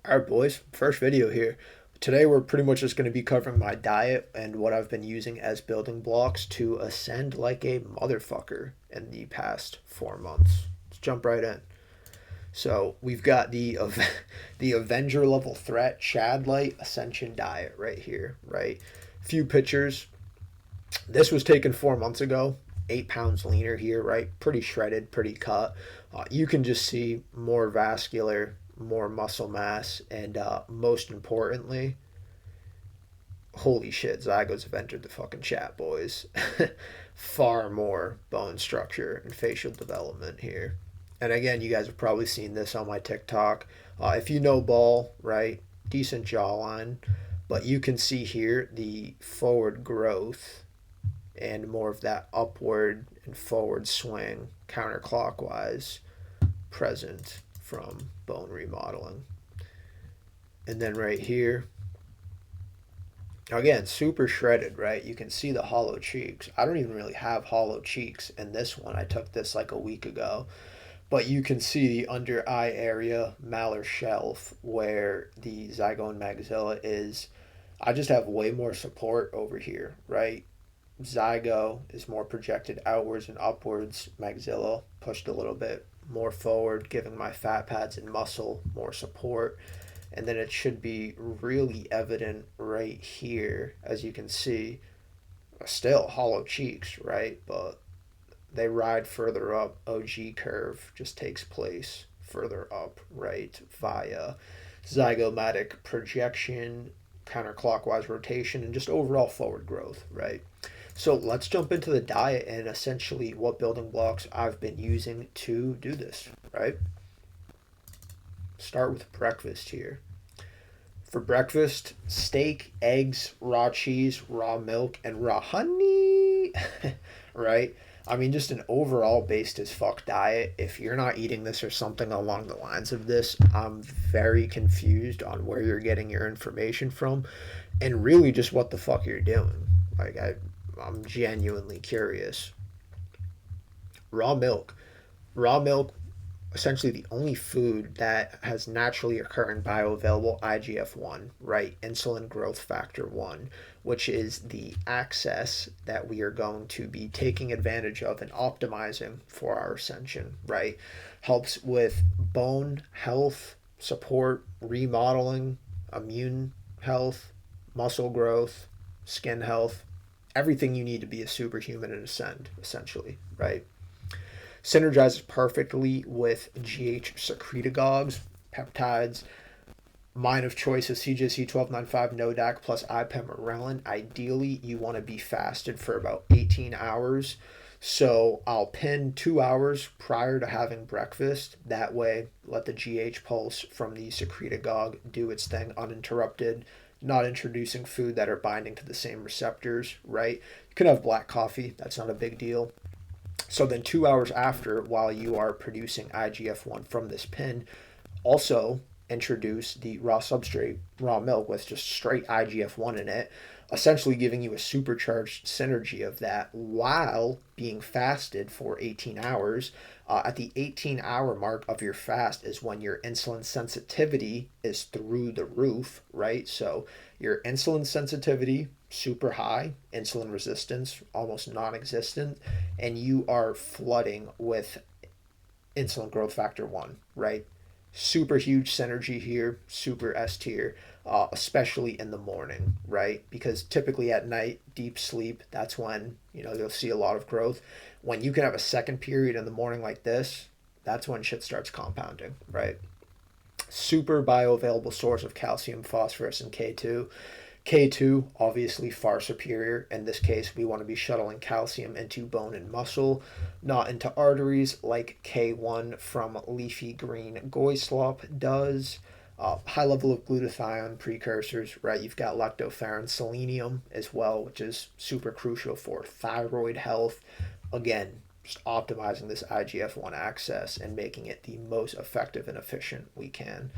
All right, boys, first video here. Today we're pretty much just going to be covering my diet and what I've been using as building blocks to ascend like a motherfucker in the past 4 months. Let's jump right in. So we've got the Avenger level threat Chadlite Ascension diet right here, right? Few pictures. This was taken 4 months ago. 8 pounds leaner here, right? Pretty shredded, pretty cut. You can just see more vascular, more muscle mass, and most importantly, holy shit, Zygotes have entered the fucking chat, boys. Far more bone structure and facial development here. And again, you guys have probably seen this on my TikTok. If you know ball, right, decent jawline, but you can see here the forward growth and more of that upward and forward swing counterclockwise present from bone remodeling. And then right here, again, super shredded, right? You can see the hollow cheeks. I don't even really have hollow cheeks in this one. I took this like a week ago. But you can see the under eye area, malar shelf, where the zygone maxilla is. I just have way more support over here, right? Zygo is more projected outwards and upwards. Maxilla pushed a little bit more forward, giving my fat pads and muscle more support. And then it should be really evident right here, as you can see. Still hollow cheeks, right? But they ride further up. OG curve just takes place further up, right? Via zygomatic projection, counterclockwise rotation, and just overall forward growth, right? So let's jump into the diet and essentially what building blocks I've been using to do this, right? Start with breakfast here. For breakfast, steak, eggs, raw cheese, raw milk, and raw honey, right? I mean, just an overall based as fuck diet. If you're not eating this or something along the lines of this, I'm very confused on where you're getting your information from and really just what the fuck you're doing. I'm genuinely curious. Raw milk. Raw milk, essentially the only food that has naturally occurring bioavailable IGF-1, right? Insulin growth factor 1, which is the access that we are going to be taking advantage of and optimizing for our ascension, right? Helps with bone health, support, remodeling, immune health, muscle growth, skin health, everything you need to be a superhuman and ascend, essentially, right? Synergizes perfectly with GH secretagogues, peptides. Mine of choice is CJC 1295 NODAC plus ipamorelin. Ideally, you want to be fasted for about 18 hours. So I'll pin 2 hours prior to having breakfast. That way, let the GH pulse from the secretagogue do its thing uninterrupted, not introducing food that are binding to the same receptors, right? You could have black coffee. That's not a big deal. So then 2 hours after, while you are producing IGF-1 from this pin, also introduce the raw substrate, raw milk with just straight IGF-1 in it, essentially giving you a supercharged synergy of that while being fasted for 18 hours. At the 18-hour mark of your fast is when your insulin sensitivity is through the roof, right? So your insulin sensitivity, super high, insulin resistance, almost non-existent, and you are flooding with insulin growth factor 1, right? Super huge synergy here, super S tier, especially in the morning, right? Because typically at night, deep sleep, that's when, you'll see a lot of growth. When you can have a second period in the morning like this, that's when shit starts compounding, right? Super bioavailable source of calcium, phosphorus, and K2. K2, obviously far superior. In this case, we want to be shuttling calcium into bone and muscle, not into arteries like K1 from leafy green goy slop does. High level of glutathione precursors, right? You've got lactoferrin, selenium as well, which is super crucial for thyroid health. Again, just optimizing this IGF-1 access and making it the most effective and efficient we can.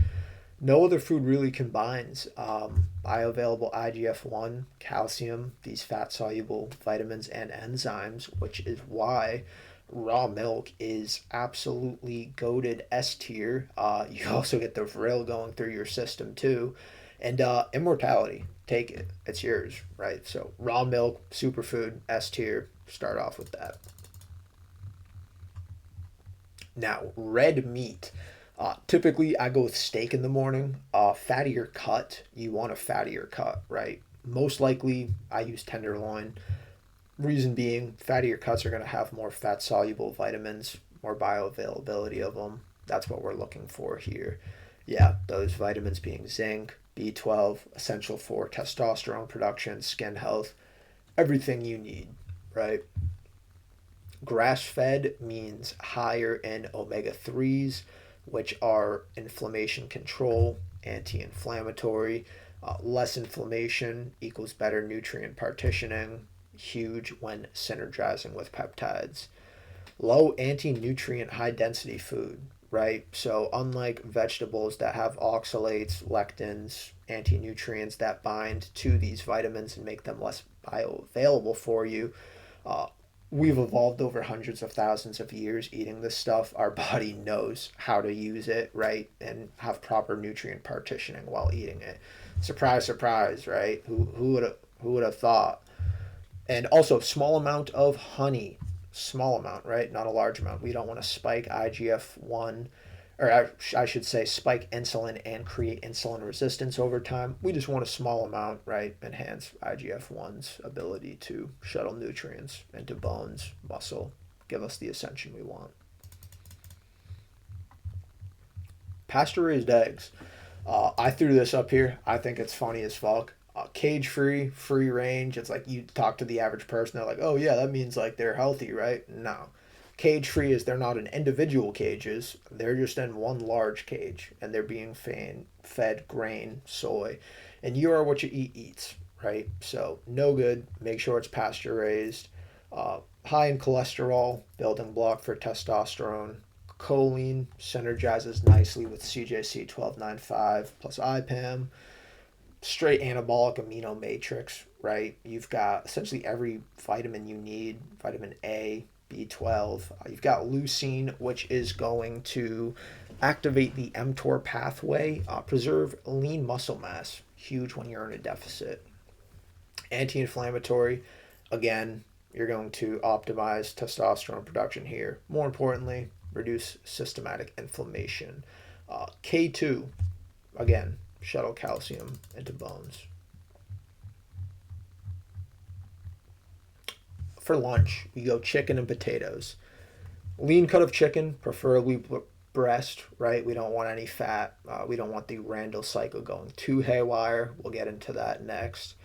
No other food really combines bioavailable IGF-1, calcium, these fat-soluble vitamins and enzymes, which is why Raw milk is absolutely goated S tier. You also get the vril going through your system too. And immortality, take it. It's yours, right? So raw milk, superfood, S tier. Start off with that. Now, red meat. Typically, I go with steak in the morning. Fattier cut. You want a fattier cut, right? Most likely, I use tenderloin. Reason being, fattier cuts are going to have more fat soluble vitamins, more bioavailability of them. That's what we're looking for here. Yeah, those vitamins being zinc, B12, essential for testosterone production, skin health, everything you need, right? Grass fed means higher in omega 3s, which are inflammation control, anti inflammatory. Less inflammation equals better nutrient partitioning, huge when synergizing with peptides. Low anti nutrient, high density food, right? So, unlike vegetables that have oxalates, lectins, anti nutrients that bind to these vitamins and make them less bioavailable for you, uh, we've evolved over hundreds of thousands of years eating this stuff. Our body knows how to use it, right? And have proper nutrient partitioning while eating it. Surprise, surprise, right? Who would have thought? And also small amount of honey, small amount, right? Not a large amount. We don't want to spike IGF-1, or I should say spike insulin and create insulin resistance over time. We just want a small amount, right? Enhance IGF-1's ability to shuttle nutrients into bones, muscle, give us the ascension we want. Pasture-raised eggs. I threw this up here. I think it's funny as fuck. Cage free, free range. It's like you talk to the average person, they're like, oh yeah, that means like they're healthy, right? No. Cage free is they're not in individual cages, they're just in one large cage and they're being fed grain, soy, and you are what you eat eats, right? So, no good. Make sure it's pasture raised. High in cholesterol, building block for testosterone. Choline synergizes nicely with CJC 1295 plus IPAM. Straight anabolic amino matrix, right? You've got essentially every vitamin you need, vitamin A, B12. You've got leucine, which is going to activate the mTOR pathway, preserve lean muscle mass, huge when you're in a deficit. Anti inflammatory, again, you're going to optimize testosterone production here. More importantly, reduce systematic inflammation. K2, again, shuttle calcium into bones. For lunch, we go chicken and potatoes. Lean cut of chicken, preferably breast, right? We don't want any fat. We don't want the Randall cycle going too haywire. We'll get into that next.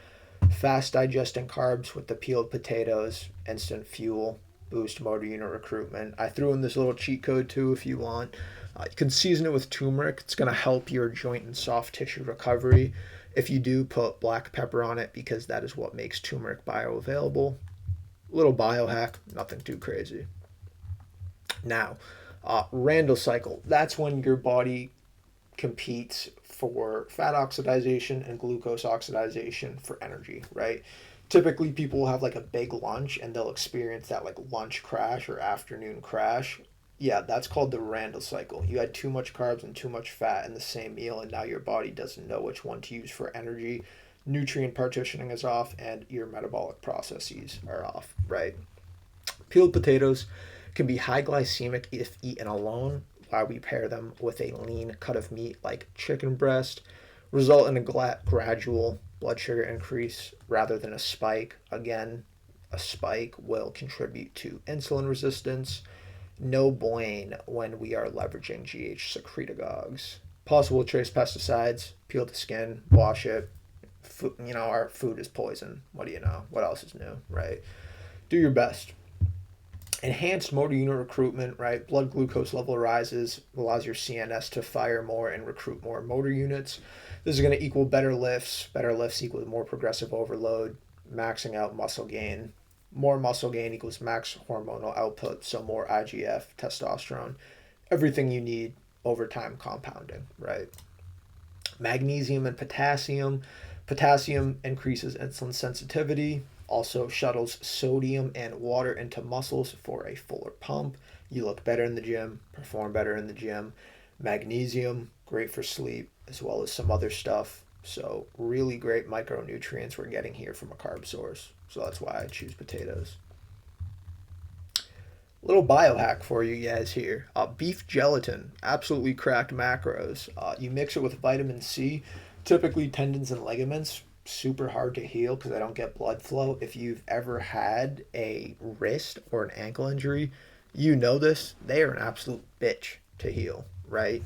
Fast digesting carbs with the peeled potatoes, instant fuel, boost motor unit recruitment. I threw in this little cheat code too if you want. You can season it with turmeric. It's going to help your joint and soft tissue recovery. If you do, put black pepper on it because that is what makes turmeric bioavailable. Little biohack, nothing too crazy. Now, Randall cycle. That's when your body competes for fat oxidation and glucose oxidation for energy, right? Typically, people will have like a big lunch and they'll experience that like lunch crash or afternoon crash. Yeah, that's called the Randall cycle. You had too much carbs and too much fat in the same meal, and now your body doesn't know which one to use for energy. Nutrient partitioning is off, and your metabolic processes are off, right? Peeled potatoes can be high glycemic if eaten alone, while we pair them with a lean cut of meat like chicken breast, result in a gradual blood sugar increase rather than a spike. Again, a spike will contribute to insulin resistance. No blame when we are leveraging GH secretagogues. Possible trace pesticides, peel the skin, wash it. Our food is poison. What do you know? What else is new, right? Do your best. Enhanced motor unit recruitment, right? Blood glucose level rises, allows your CNS to fire more and recruit more motor units. This is going to equal better lifts. Better lifts equal more progressive overload, maxing out muscle gain. More muscle gain equals max hormonal output, so more IGF, testosterone, everything you need over time compounding, right? Magnesium and potassium. Potassium increases insulin sensitivity, Also shuttles sodium and water into muscles for a fuller pump. You look better in the gym, perform better in the gym. Magnesium, great for sleep, as well as some other stuff. So really great micronutrients we're getting here from a carb source. So that's why I choose potatoes. Little biohack for you guys here. Beef gelatin, absolutely cracked macros. You mix it with vitamin C, typically tendons and ligaments, super hard to heal because I don't get blood flow. If you've ever had a wrist or an ankle injury, you know this. They are an absolute bitch to heal, right?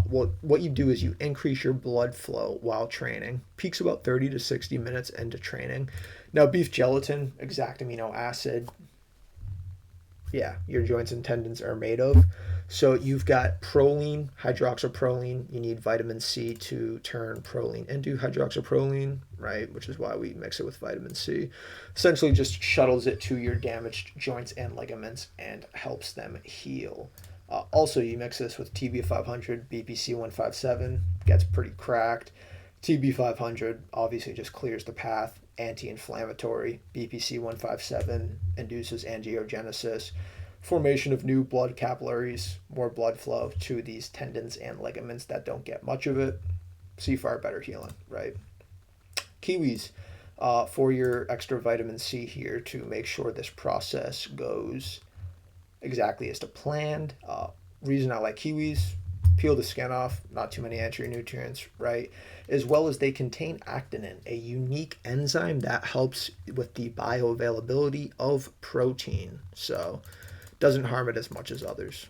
What you do is you increase your blood flow while training. Peaks about 30 to 60 minutes into training. Now, beef gelatin, exact amino acid, yeah, your joints and tendons are made of. So you've got proline, hydroxyproline. You need vitamin C to turn proline into hydroxyproline, right? Which is why we mix it with vitamin C. Essentially just shuttles it to your damaged joints and ligaments and helps them heal. Also, you mix this with TB500, BPC 157, gets pretty cracked. TB500 obviously just clears the path, anti-inflammatory. BPC 157 induces angiogenesis, formation of new blood capillaries, more blood flow to these tendons and ligaments that don't get much of it. See far better healing, right? Kiwis for your extra vitamin C here to make sure this process goes exactly as to planned. Reason I like kiwis, peel the skin off, not too many anti-nutrients, right? As well as they contain actinin, a unique enzyme that helps with the bioavailability of protein. So doesn't harm it as much as others.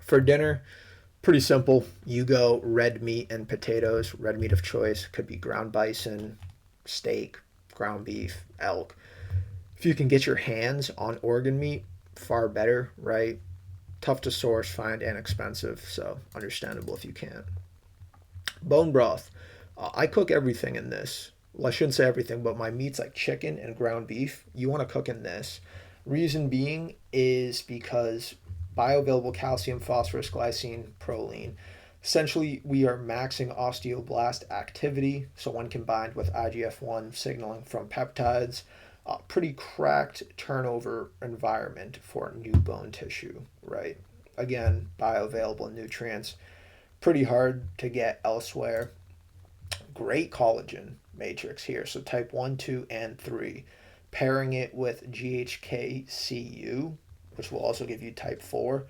For dinner, pretty simple. You go red meat and potatoes. Red meat of choice could be ground bison, steak, ground beef, elk. If you can get your hands on organ meat, far better, right? Tough to source, find, and expensive, so understandable if you can't. Bone broth. I cook everything in this. Well, I shouldn't say everything, but my meats like chicken and ground beef, you want to cook in this. Reason being is because bioavailable calcium, phosphorus, glycine, proline. Essentially, we are maxing osteoblast activity, so when combined with IGF-1 signaling from peptides, pretty cracked turnover environment for new bone tissue, right? Again, bioavailable nutrients, pretty hard to get elsewhere. Great collagen matrix here, so type 1, 2, and 3. Pairing it with GHKCU, which will also give you type 4,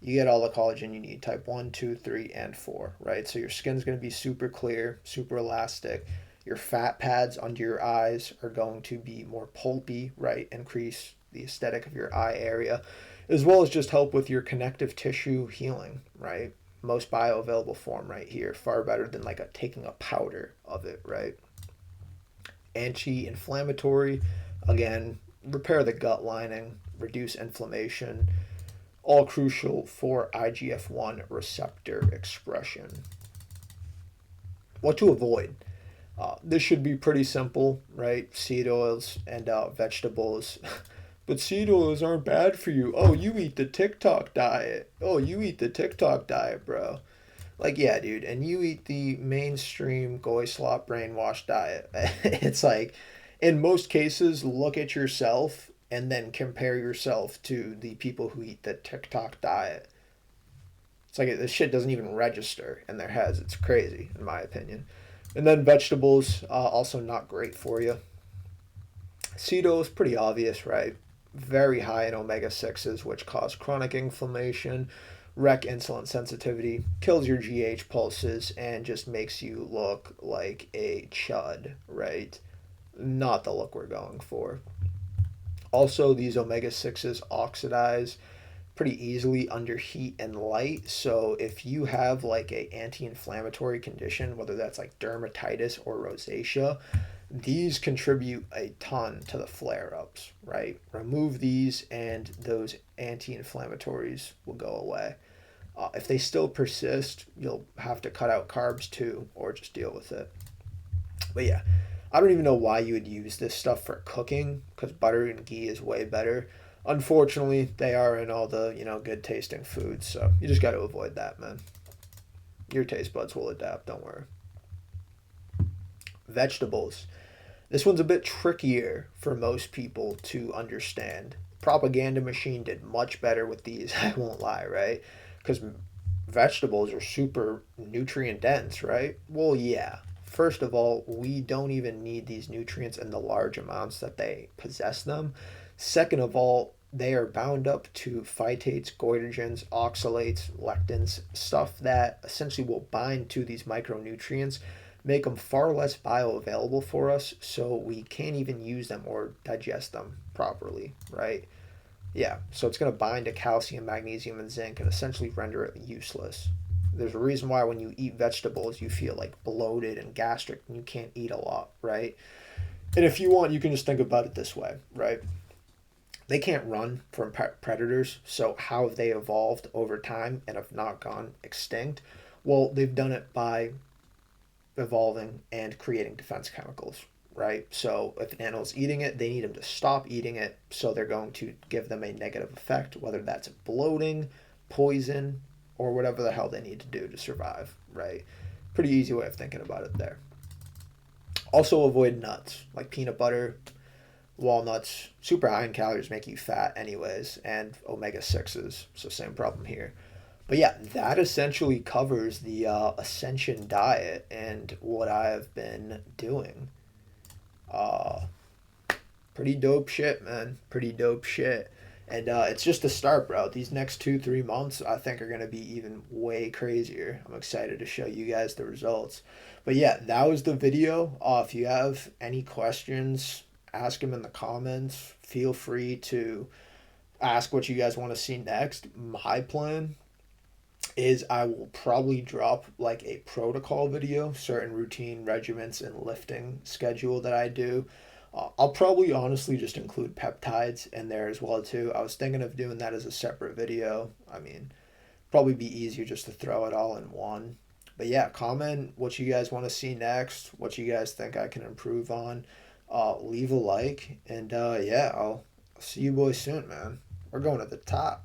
you get all the collagen you need, type 1, 2, 3, and 4, right? So your skin's going to be super clear, super elastic. Your fat pads under your eyes are going to be more pulpy, right? Increase the aesthetic of your eye area, as well as just help with your connective tissue healing, right? Most bioavailable form right here, far better than like taking a powder of it, right? Anti-inflammatory, again, repair the gut lining, reduce inflammation, all crucial for IGF-1 receptor expression. What to avoid? This should be pretty simple, right? Seed oils and vegetables. But seed oils aren't bad for you. Oh, you eat the TikTok diet. Oh, you eat the TikTok diet, bro. Like, yeah, dude. And you eat the mainstream goy slop brainwash diet. It's like, in most cases, look at yourself and then compare yourself to the people who eat the TikTok diet. It's like this shit doesn't even register in their heads. It's crazy, in my opinion. And then vegetables, also not great for you. Seed oil is pretty obvious, right? Very high in omega-6s, which cause chronic inflammation, wreck insulin sensitivity, kills your GH pulses, and just makes you look like a chud, right? Not the look we're going for. Also, these omega-6s oxidize pretty easily under heat and light. So if you have like a anti-inflammatory condition, whether that's like dermatitis or rosacea, these contribute a ton to the flare-ups, right? Remove these and those anti-inflammatories will go away. If they still persist, you'll have to cut out carbs too, or just deal with it. But yeah, I don't even know why you would use this stuff for cooking, because butter and ghee is way better. Unfortunately, they are in all the, good tasting foods, so you just got to avoid that, man. Your taste buds will adapt, don't worry. Vegetables. This one's a bit trickier for most people to understand. Propaganda Machine did much better with these, I won't lie, right? Because vegetables are super nutrient dense, right? Well, yeah. First of all, we don't even need these nutrients in the large amounts that they possess them. Second of all, they are bound up to phytates, goitrogens, oxalates, lectins, stuff that essentially will bind to these micronutrients, make them far less bioavailable for us, so we can't even use them or digest them properly, right? Yeah, so it's going to bind to calcium, magnesium, and zinc and essentially render it useless. There's a reason why when you eat vegetables, you feel like bloated and gastric and you can't eat a lot, right? And if you want, you can just think about it this way, right? They can't run from predators, so how have they evolved over time and have not gone extinct? Well, they've done it by evolving and creating defense chemicals, right? So if an animal's eating it, they need them to stop eating it, so they're going to give them a negative effect, whether that's bloating, poison, or whatever the hell they need to do to survive, right? Pretty easy way of thinking about it there. Also avoid nuts, like peanut butter, walnuts. Super high in calories, make you fat anyways, and omega-6s, so same problem here. But yeah, that essentially covers the Ascension diet and what I've been doing. Uh, Pretty dope shit, man. Pretty dope shit. And it's just the start, bro. These next 2, 3 months, I think, are going to be even way crazier. I'm excited to show you guys the results. But yeah, that was the video. If you have any questions, ask them in the comments. Feel free to ask what you guys want to see next. My plan is I will probably drop like a protocol video, certain routine regiments and lifting schedule that I do. I'll probably honestly just include peptides in there as well too. I was thinking of doing that as a separate video. I mean, probably be easier just to throw it all in one. But yeah, comment what you guys want to see next, what you guys think I can improve on. Leave a like, and yeah, I'll see you boys soon, man. We're going to the top.